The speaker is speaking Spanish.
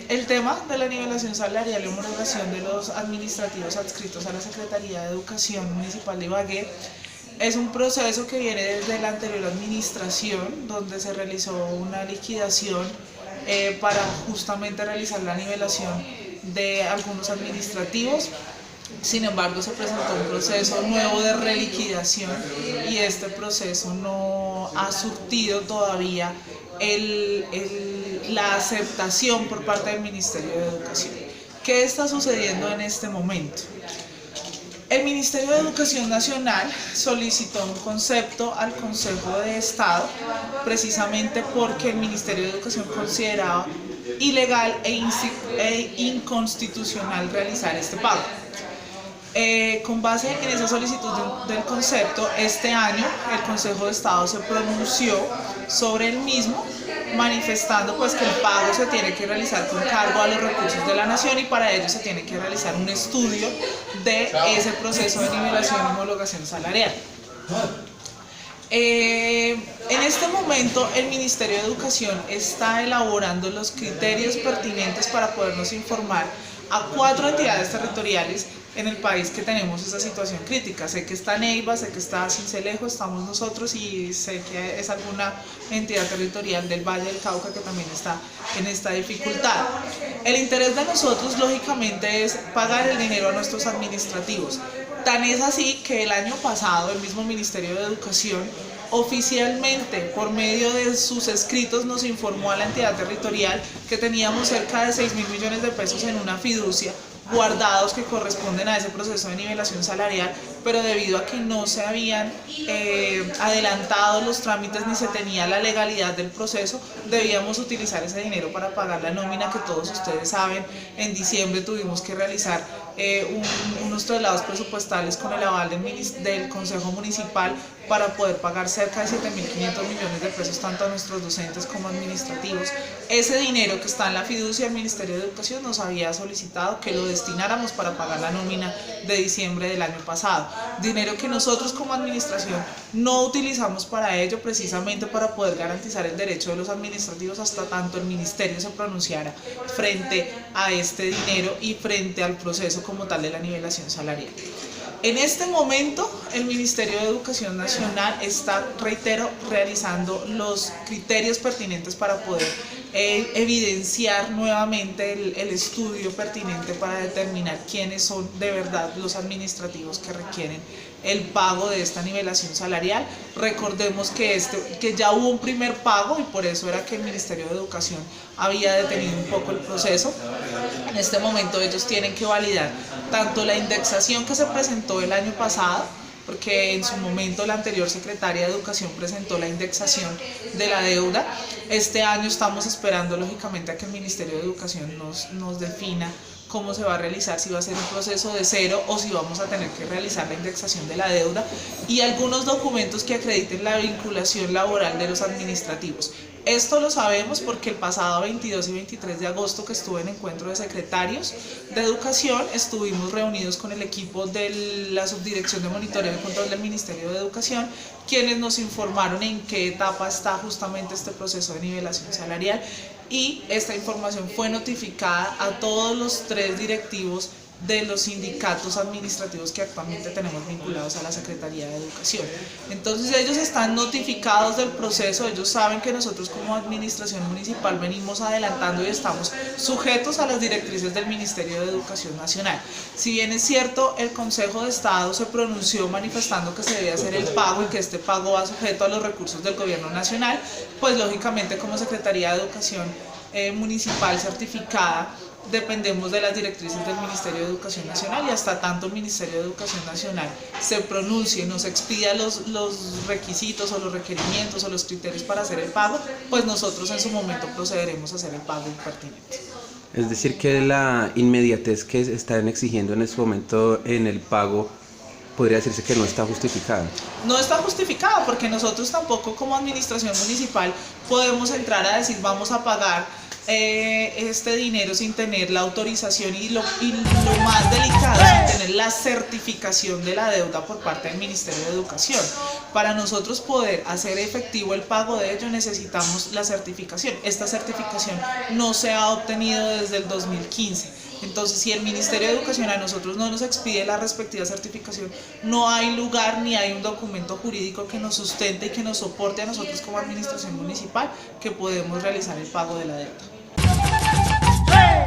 El tema de la nivelación salarial y homologación de los administrativos adscritos a la Secretaría de Educación Municipal de Ibagué es un proceso que viene desde la anterior administración, donde se realizó una liquidación para justamente realizar la nivelación de algunos administrativos. Sin embargo, se presentó un proceso nuevo de reliquidación y este proceso no ha surtido todavía la aceptación por parte del Ministerio de Educación. ¿Qué está sucediendo en este momento? El Ministerio de Educación Nacional solicitó un concepto al Consejo de Estado precisamente porque el Ministerio de Educación consideraba ilegal e inconstitucional realizar este pago. Con base en esa solicitud del concepto, este año el Consejo de Estado se pronunció sobre el mismo, manifestando pues que el pago se tiene que realizar con cargo a los recursos de la nación y para ello se tiene que realizar un estudio de ese proceso de nivelación y homologación salarial. En este momento el Ministerio de Educación está elaborando los criterios pertinentes para podernos informar a 4 entidades territoriales en el país que tenemos esa situación crítica. Sé que está Neiva, sé que está Sincelejo, estamos nosotros y sé que es alguna entidad territorial del Valle del Cauca que también está en esta dificultad. El interés de nosotros, lógicamente, es pagar el dinero a nuestros administrativos. Tan es así que el año pasado el mismo Ministerio de Educación oficialmente, por medio de sus escritos, nos informó a la entidad territorial que teníamos cerca de 6.000 millones de pesos en una fiducia guardados que corresponden a ese proceso de nivelación salarial, pero debido a que no se habían adelantado los trámites ni se tenía la legalidad del proceso, debíamos utilizar ese dinero para pagar la nómina que todos ustedes saben. En diciembre tuvimos que realizar unos traslados presupuestales con el aval del Consejo Municipal para poder pagar cerca de 7.500 millones de pesos tanto a nuestros docentes como administrativos. Ese dinero que está en la fiducia del Ministerio de Educación nos había solicitado que lo destináramos para pagar la nómina de diciembre del año pasado. Dinero que nosotros como administración no utilizamos para ello, precisamente para poder garantizar el derecho de los administrativos hasta tanto el Ministerio se pronunciara frente a este dinero y frente al proceso como tal de la nivelación salarial. En este momento el Ministerio de Educación Nacional está, reitero, realizando los criterios pertinentes para poder evidenciar nuevamente el estudio pertinente para determinar quiénes son de verdad los administrativos que requieren el pago de esta nivelación salarial. Recordemos que ya hubo un primer pago y por eso era que el Ministerio de Educación había detenido un poco el proceso. En este momento ellos tienen que validar tanto la indexación que se presentó el año pasado, porque en su momento la anterior secretaria de Educación presentó la indexación de la deuda. Este año estamos esperando lógicamente a que el Ministerio de Educación nos defina cómo se va a realizar, si va a ser un proceso de cero o si vamos a tener que realizar la indexación de la deuda y algunos documentos que acrediten la vinculación laboral de los administrativos. Esto lo sabemos porque el pasado 22 y 23 de agosto que estuve en encuentro de secretarios de Educación, estuvimos reunidos con el equipo de la Subdirección de Monitoreo y Control del Ministerio de Educación, quienes nos informaron en qué etapa está justamente este proceso de nivelación salarial y esta información fue notificada a todos los 3 directivos de los sindicatos administrativos que actualmente tenemos vinculados a la Secretaría de Educación. Entonces ellos están notificados del proceso, ellos saben que nosotros como administración municipal venimos adelantando y estamos sujetos a las directrices del Ministerio de Educación Nacional. Si bien es cierto, el Consejo de Estado se pronunció manifestando que se debe hacer el pago y que este pago va sujeto a los recursos del Gobierno Nacional, pues lógicamente como Secretaría de Educación Municipal certificada, dependemos de las directrices del Ministerio de Educación Nacional y hasta tanto el Ministerio de Educación Nacional se pronuncie, nos expida los requisitos o los requerimientos o los criterios para hacer el pago, pues nosotros en su momento procederemos a hacer el pago pertinente. Es decir, que la inmediatez que están exigiendo en este momento en el pago podría decirse que no está justificada. No está justificada porque nosotros tampoco como administración municipal podemos entrar a decir vamos a pagar este dinero sin tener la autorización y lo más delicado, sin tener la certificación de la deuda por parte del Ministerio de Educación. Para nosotros poder hacer efectivo el pago de ello necesitamos la certificación. Esta certificación no se ha obtenido desde el 2015. Entonces, si el Ministerio de Educación a nosotros no nos expide la respectiva certificación, no hay lugar ni hay un documento jurídico que nos sustente y que nos soporte a nosotros como administración municipal que podemos realizar el pago de la deuda.